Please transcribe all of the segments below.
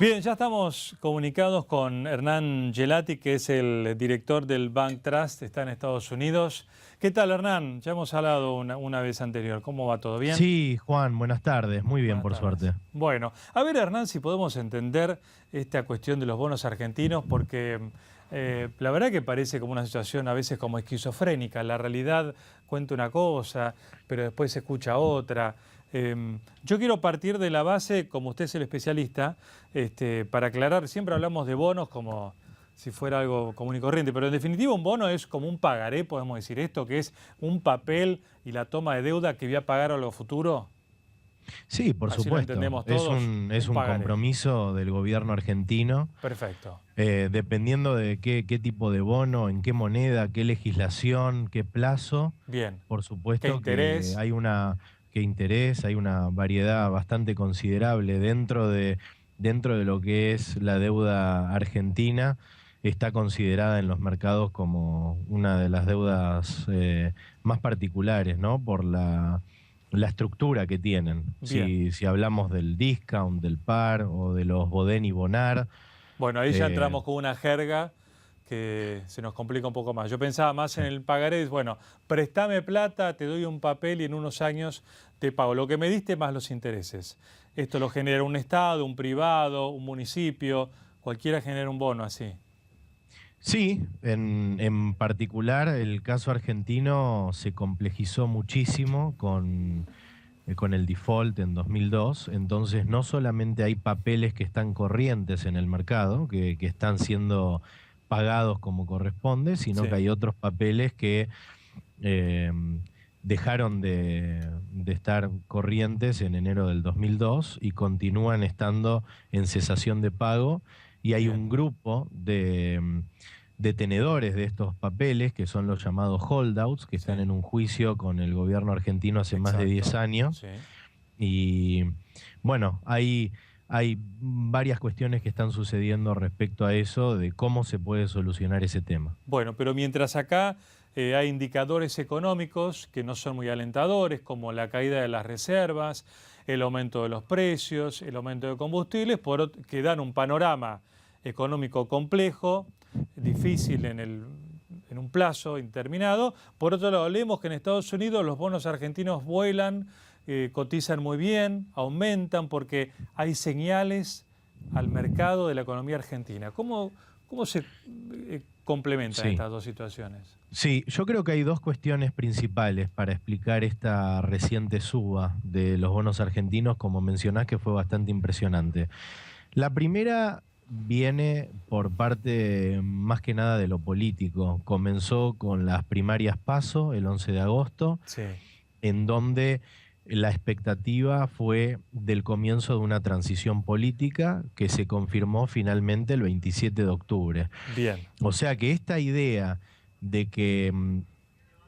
Bien, ya estamos comunicados con Hernán Gelati, que es el director del Bank Trust, está en Estados Unidos. ¿Qué tal, Hernán? Ya hemos hablado una vez anterior. ¿Cómo va? ¿Todo bien? Sí, Juan, buenas tardes. Muy bien, Buenas por tardes. suerte. Bueno, a ver, Hernán, si podemos entender esta cuestión de los bonos argentinos, porque la verdad que parece como una situación a veces como esquizofrénica. La realidad cuenta una cosa, pero después se escucha otra. Yo quiero partir de la base, como usted es el especialista, para aclarar, siempre hablamos de bonos como si fuera algo común y corriente, pero en definitiva un bono es como un pagaré, podemos decir esto, que es un papel y la toma de deuda que voy a pagar a lo futuro. Sí, por Así lo supuesto. entendemos Es todos, un, un es un pagaré. compromiso del gobierno argentino, Perfecto. dependiendo de qué tipo de bono, en qué moneda, qué legislación, qué plazo. Bien. Por ¿Qué supuesto que interés? qué interés, hay una variedad bastante considerable dentro de lo que es la deuda argentina. Está considerada en los mercados como una de las deudas más particulares, ¿no? Por la estructura que tienen. Bien. Si hablamos del discount, del par o de los Boden y Bonar. Bueno, ahí ya eh, entramos con una jerga que se nos complica un poco más. Yo pensaba más en el pagaré, bueno, préstame plata, te doy un papel y en unos años te pago. Lo que me diste más los intereses. Esto lo genera un Estado, un privado, un municipio, cualquiera genera un bono así. Sí, en particular el caso argentino se complejizó muchísimo con el default en 2002. Entonces no solamente hay papeles que están corrientes en el mercado, que están siendo pagados como corresponde, sino que Sí, hay otros papeles que eh, dejaron de estar corrientes en enero del 2002 y continúan estando en cesación de pago. Y hay bien, un grupo de tenedores de estos papeles, que son los llamados holdouts, que sí, están en un juicio con el gobierno argentino hace más de 10 exacto, años. sí. Y bueno, hay varias cuestiones que están sucediendo respecto a eso, de cómo se puede solucionar ese tema. Bueno, pero mientras acá hay indicadores económicos que no son muy alentadores, como la caída de las reservas, el aumento de los precios, el aumento de combustibles, que dan un panorama económico complejo, difícil en un plazo indeterminado. Por otro lado, leemos que en Estados Unidos los bonos argentinos vuelan, cotizan muy bien, aumentan porque hay señales al mercado de la economía argentina. ¿Cómo se complementan Sí. estas dos situaciones? Sí, yo creo que hay dos cuestiones principales para explicar esta reciente suba de los bonos argentinos, como mencionás, que fue bastante impresionante. La primera viene por parte más que nada de lo político. Comenzó con las primarias PASO el 11 de agosto, Sí, en donde la expectativa fue del comienzo de una transición política que se confirmó finalmente el 27 de octubre. bien, O sea que esta idea de que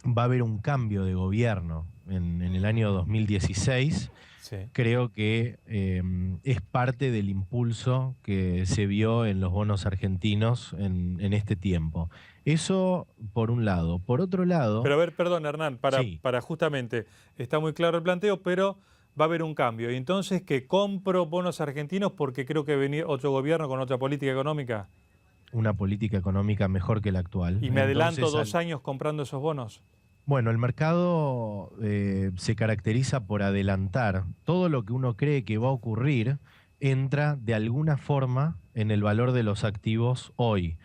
va a haber un cambio de gobierno en el año 2016, sí. creo que es parte del impulso que se vio en los bonos argentinos en este tiempo. Eso por un lado. Por otro lado, Pero a ver, perdón, Hernán, sí, para justamente, está muy claro el planteo, pero va a haber un cambio. Y entonces, ¿que compro bonos argentinos porque creo que venir otro gobierno con otra política económica? una política económica mejor que la actual. ¿Y me adelanto Entonces, 2 años comprando esos bonos? bueno, el mercado se caracteriza por adelantar todo lo que uno cree que va a ocurrir, entra de alguna forma en el valor de los activos hoy,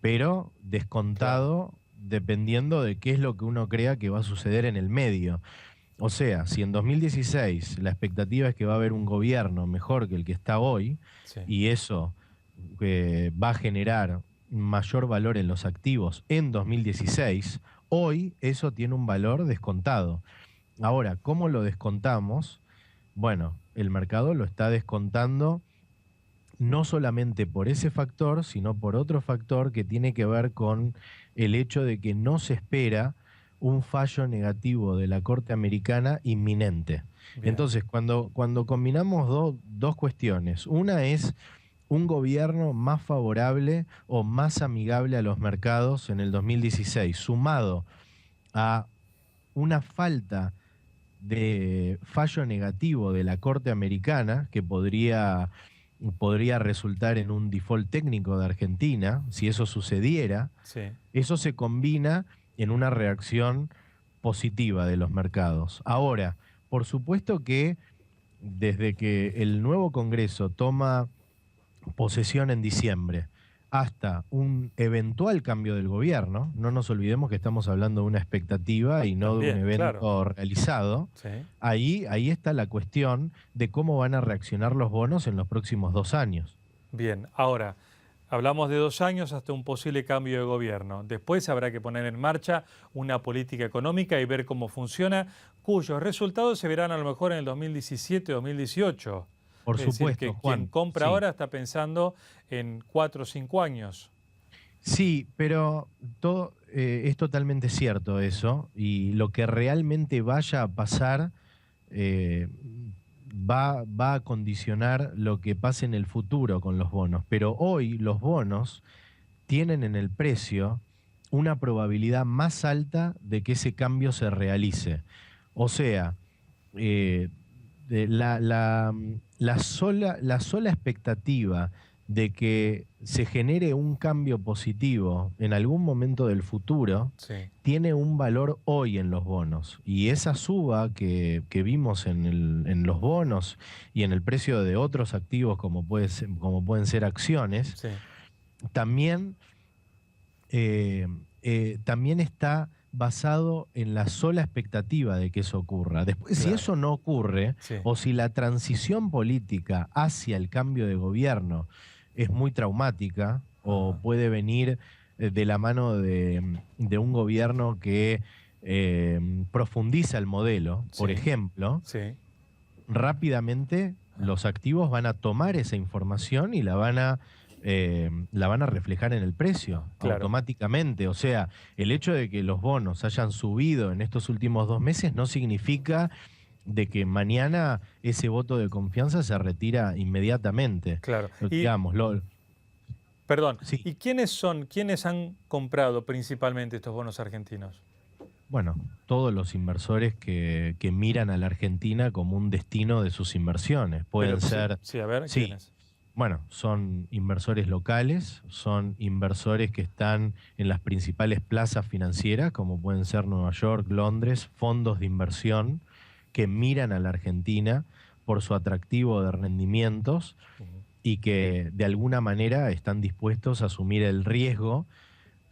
pero Claro, descontado dependiendo de qué es lo que uno crea que va a suceder en el medio. O sea, si en 2016 la expectativa es que va a haber un gobierno mejor que el que está hoy, sí, y eso va a generar mayor valor en los activos en 2016, hoy eso tiene un valor descontado. Ahora, ¿cómo lo descontamos? Bueno, el mercado lo está descontando no solamente por ese factor, sino por otro factor que tiene que ver con el hecho de que no se espera un fallo negativo de la Corte Americana inminente. bien, Entonces, cuando combinamos dos cuestiones, una es un gobierno más favorable o más amigable a los mercados en el 2016, sumado a una falta de fallo negativo de la Corte Americana que podría podría resultar en un default técnico de Argentina. Si eso sucediera, Sí, eso se combina en una reacción positiva de los mercados. Ahora, por supuesto que desde que el nuevo Congreso toma posesión en diciembre hasta un eventual cambio del gobierno, no nos olvidemos que estamos hablando de una expectativa y no de un también, claro. evento realizado, Sí. ahí está la cuestión de cómo van a reaccionar los bonos en los próximos 2 años. Bien, ahora, hablamos de 2 años hasta un posible cambio de gobierno. Después habrá que poner en marcha una política económica y ver cómo funciona, cuyos resultados se verán a lo mejor en el 2017 o 2018. Por Es decir, supuesto, que quien Juan, compra sí. ahora está pensando en 4 o 5 años. Sí, pero todo, es totalmente cierto eso, y lo que realmente vaya a pasar eh, va a condicionar lo que pase en el futuro con los bonos. Pero hoy los bonos tienen en el precio una probabilidad más alta de que ese cambio se realice. O sea, eh, la sola expectativa de que se genere un cambio positivo en algún momento del futuro Sí, tiene un valor hoy en los bonos. Y esa suba que vimos en los bonos y en el precio de otros activos como pueden ser acciones, sí, también también está basado en la sola expectativa de que eso ocurra. Después, si claro. eso no ocurre, Sí, o si la transición política hacia el cambio de gobierno es muy traumática, o ajá, puede venir de la mano de un gobierno que profundiza el modelo, por sí, ejemplo, sí, rápidamente ajá, los activos van a tomar esa información y la van a reflejar en el precio claro. automáticamente. O sea, el hecho de que los bonos hayan subido en estos últimos 2 meses no significa de que mañana ese voto de confianza se retira inmediatamente. Claro. Y, Digamos, perdón, sí. ¿y quiénes han comprado principalmente estos bonos argentinos? Bueno, todos los inversores que miran a la Argentina como un destino de sus inversiones. Pero Pueden sí, ser, sí, a ver, sí, ¿quiénes? bueno, son inversores locales, son inversores que están en las principales plazas financieras, como pueden ser Nueva York, Londres, fondos de inversión que miran a la Argentina por su atractivo de rendimientos Ujú. y que de alguna manera están dispuestos a asumir el riesgo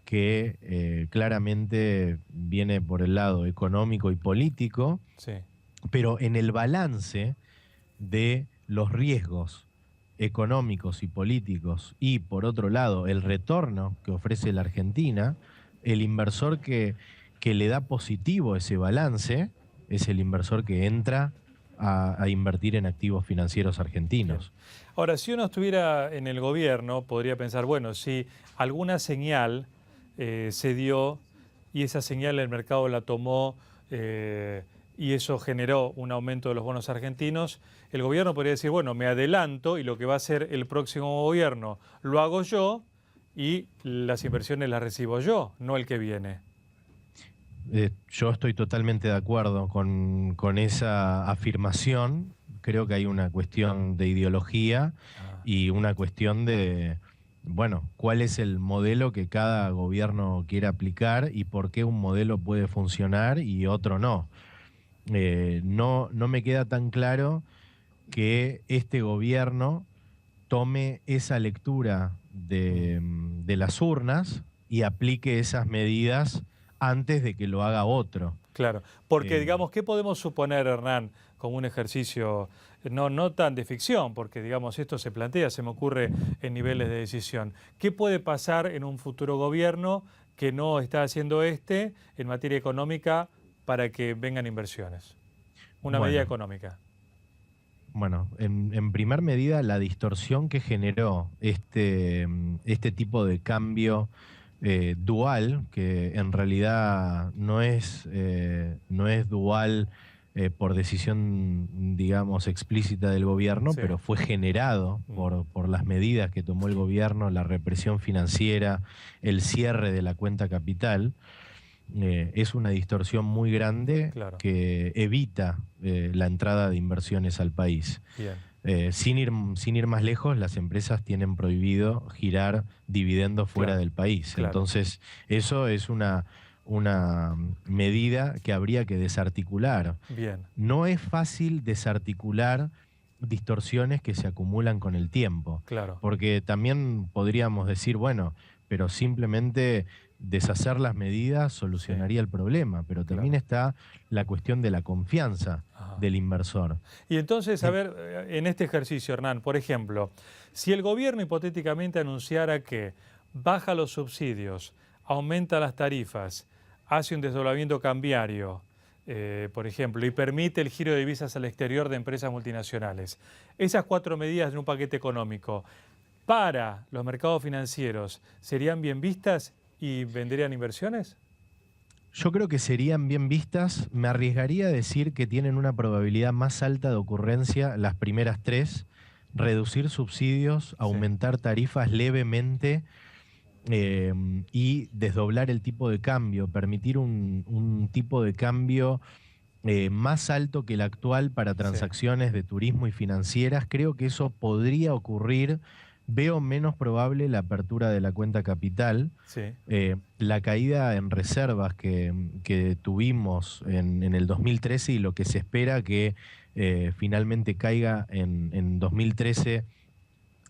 que claramente viene por el lado económico y político, Sí, pero en el balance de los riesgos económicos y políticos y por otro lado el retorno que ofrece la Argentina, el inversor que le da positivo ese balance es el inversor que entra a invertir en activos financieros bien. argentinos. Ahora, si uno estuviera en el gobierno, podría pensar, bueno, si alguna señal se dio y esa señal el mercado la tomó eh, y eso generó un aumento de los bonos argentinos, el gobierno podría decir, bueno, me adelanto y lo que va a hacer el próximo gobierno lo hago yo y las inversiones las recibo yo, no el que viene. Yo estoy totalmente de acuerdo con esa afirmación. Creo que hay una cuestión de ideología Ah, y una cuestión de, bueno, cuál es el modelo que cada gobierno quiere aplicar y por qué un modelo puede funcionar y otro no. No me queda tan claro que este gobierno tome esa lectura mm. de las urnas y aplique esas medidas antes de que lo haga otro. Claro, porque Eh, digamos, ¿qué podemos suponer, Hernán, como un ejercicio no tan de ficción? Porque digamos, esto se plantea, se me ocurre en niveles de decisión. ¿Qué puede pasar en un futuro gobierno que no está haciendo en materia económica para que vengan inversiones? Una medida bueno, económica. bueno, en primer medida, la distorsión que generó este tipo de cambio dual, que en realidad no es dual por decisión, digamos, explícita del gobierno, Sí. pero fue generado Mm, por las medidas que tomó el gobierno, la represión financiera, el cierre de la cuenta capital. Es una distorsión muy grande claro, que evita la entrada de inversiones al país. bien. Sin ir más lejos, las empresas tienen prohibido girar dividendos fuera Claro, del país. claro. Entonces, eso es una medida que habría que desarticular. Bien, No es fácil desarticular distorsiones que se acumulan con el tiempo, claro, porque también podríamos decir, bueno, pero simplemente deshacer las medidas sí, solucionaría el problema, pero también claro. está la cuestión de la confianza Ajá. del inversor. Y entonces, a En- ver, en este ejercicio, Hernán, por ejemplo, si el gobierno hipotéticamente anunciara que baja los subsidios, aumenta las tarifas, hace un desdoblamiento cambiario, por ejemplo, y permite el giro de divisas al exterior de empresas multinacionales, esas 4 medidas de un paquete económico para los mercados financieros, ¿serían bien vistas y venderían inversiones? Yo creo que serían bien vistas. Me arriesgaría a decir que tienen una probabilidad más alta de ocurrencia las primeras tres: reducir subsidios, Sí, aumentar tarifas levemente eh, y desdoblar el tipo de cambio, permitir un tipo de cambio más alto que el actual para sí, transacciones de turismo y financieras. Creo que eso podría ocurrir. Veo menos probable la apertura de la cuenta capital. sí, La caída en reservas que tuvimos en el 2013 y lo que se espera que finalmente caiga en 2013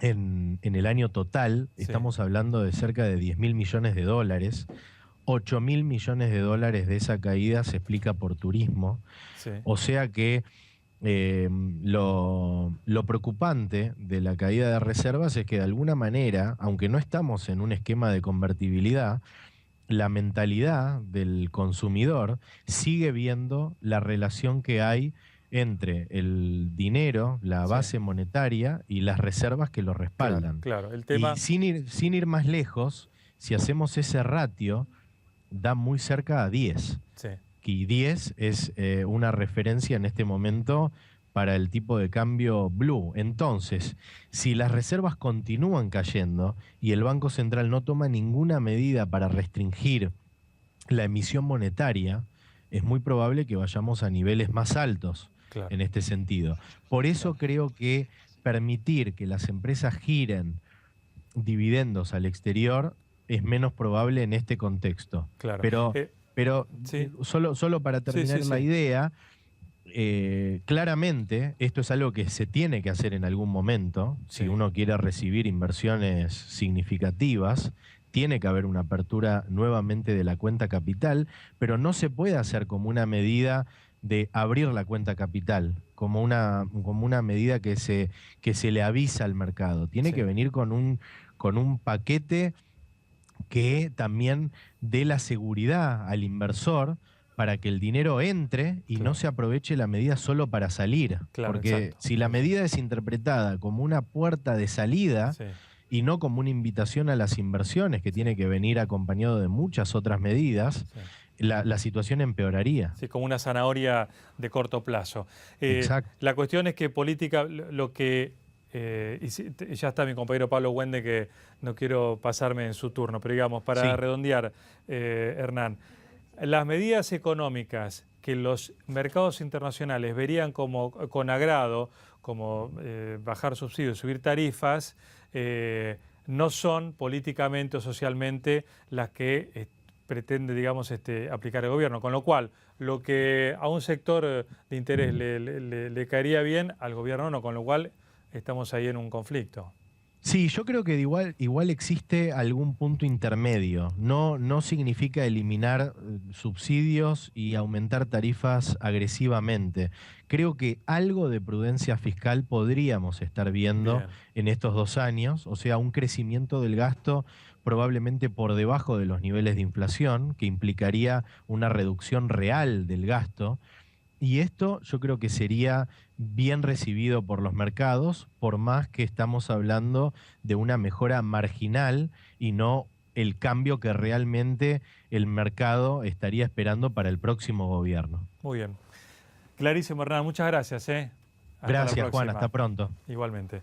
en el año total, sí, estamos hablando de cerca de 10.000 millones de dólares. 8.000 millones de dólares de esa caída se explica por turismo. sí, O sea que lo preocupante de la caída de reservas es que de alguna manera, aunque no estamos en un esquema de convertibilidad, la mentalidad del consumidor sigue viendo la relación que hay entre el dinero, la sí, base monetaria y las reservas que lo claro, respaldan. claro. El Y tema, sin ir más lejos, si hacemos ese ratio, da muy cerca a 10. sí, Y 10 es una referencia en este momento para el tipo de cambio blue. Entonces, si las reservas continúan cayendo y el Banco Central no toma ninguna medida para restringir la emisión monetaria, es muy probable que vayamos a niveles más altos claro, en este sentido. Por eso claro, creo que permitir que las empresas giren dividendos al exterior es menos probable en este contexto. claro. Pero, pero Sí, solo para sí, sí, terminar la sí, idea, claramente esto es algo que se tiene que hacer en algún momento. sí, Si uno quiere recibir inversiones significativas, tiene que haber una apertura nuevamente de la cuenta capital, pero no se puede hacer como una medida de abrir la cuenta capital, como una medida que se le avisa al mercado. Tiene sí, que venir con un paquete que también dé la seguridad al inversor para que el dinero entre y no claro, se aproveche la medida solo para salir. claro, Porque exacto, si la exacto. medida es interpretada como una puerta de salida Sí, y no como una invitación a las inversiones, que sí, tiene que venir acompañado de muchas otras medidas, sí. la situación empeoraría. Sí, como una zanahoria de corto plazo. Exacto. La cuestión es que política, lo que, ya está mi compañero Pablo Wende, que no quiero pasarme en su turno, pero digamos, para Sí. redondear, Hernán, las medidas económicas que los mercados internacionales verían como con agrado, como bajar subsidios, subir tarifas, no son políticamente o socialmente las que pretende, digamos, aplicar el gobierno. Con lo cual, lo que a un sector de interés le caería bien, al gobierno no, con lo cual estamos ahí en un conflicto. Sí, yo creo que igual existe algún punto intermedio. No significa eliminar subsidios y aumentar tarifas agresivamente. Creo que algo de prudencia fiscal podríamos estar viendo Bien, en estos 2 años, o sea, un crecimiento del gasto probablemente por debajo de los niveles de inflación, que implicaría una reducción real del gasto. Y esto yo creo que sería bien recibido por los mercados, por más que estamos hablando de una mejora marginal y no el cambio que realmente el mercado estaría esperando para el próximo gobierno. muy bien. Clarísimo, Hernán, muchas gracias. Hasta la Gracias, Juan. Hasta próxima. pronto. Igualmente.